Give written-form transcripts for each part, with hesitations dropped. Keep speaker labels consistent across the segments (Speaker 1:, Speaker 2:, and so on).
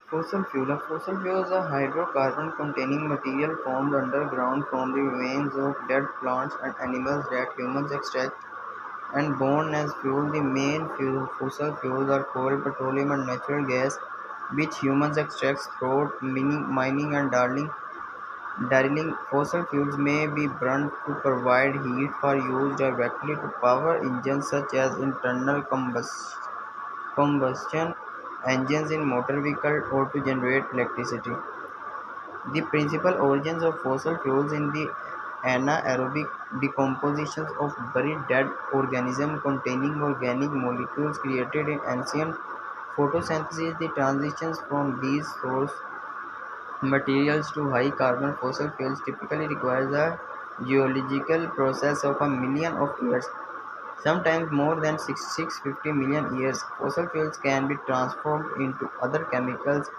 Speaker 1: Fossil fuel. A fossil fuel is a hydrocarbon-containing material formed underground from the remains of dead plants and animals that humans extract and burn as fuel. The main fossil fuels are coal, petroleum, and natural gas, which humans extract through mining and drilling. Fossil fuels may be burned to provide heat for use directly to power engines such as internal combustion engines in motor vehicles or to generate electricity. The principal origins of fossil fuels in the anaerobic decomposition of buried dead organisms containing organic molecules created in ancient photosynthesis. The transitions from these source materials to high carbon fossil fuels typically requires a geological process of a million of years, sometimes more than 650 million years. Fossil fuels can be transformed into other chemicals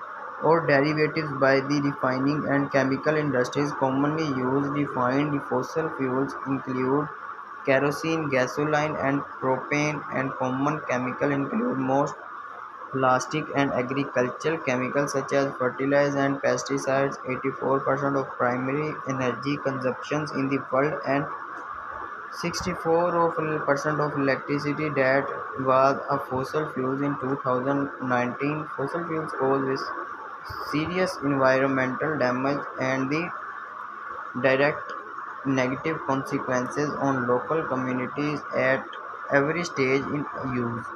Speaker 1: or derivatives by the refining and chemical industries. Commonly used refined fossil fuels include kerosene, gasoline, and propane, and common chemical include most plastic and agricultural chemicals such as fertilizers and pesticides. 84% of primary energy consumptions in the world and 64% of electricity that was a fossil fuels in 2019. Fossil fuels cause serious environmental damage and the direct negative consequences on local communities at every stage in use.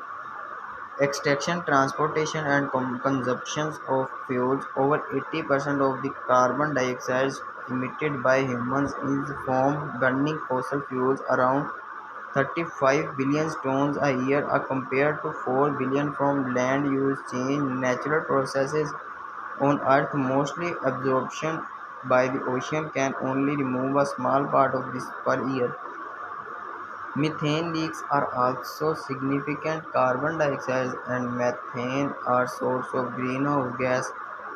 Speaker 1: Extraction, transportation, and consumption of fuels. Over 80% of the carbon dioxide emitted by humans is from burning fossil fuels, around 35 billion tons a year, compared to 4 billion from land use change. Natural processes on Earth, mostly absorption by the ocean, can only remove a small part of this per year. Methane leaks are also significant. Carbon dioxide and methane are sources of greenhouse gas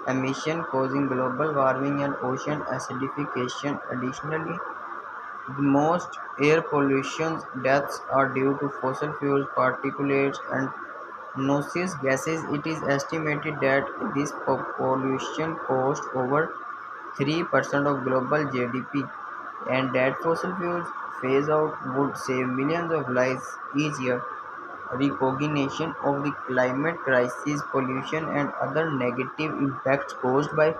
Speaker 1: emission, causing global warming and ocean acidification. Additionally, the most air pollution deaths are due to fossil fuels, particulates, and noxious gases. It is estimated that this pollution costs over 3% of global GDP, and that fossil fuels phase out would save millions of lives each year. Recognition of the climate crisis, pollution, and other negative impacts caused by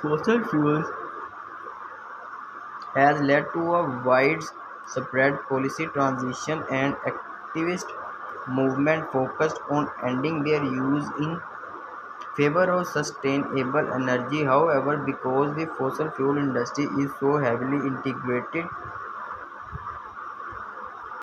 Speaker 1: fossil fuels has led to a widespread policy transition and activist movement focused on ending their use in favor of sustainable energy. However, because the fossil fuel industry is so heavily integrated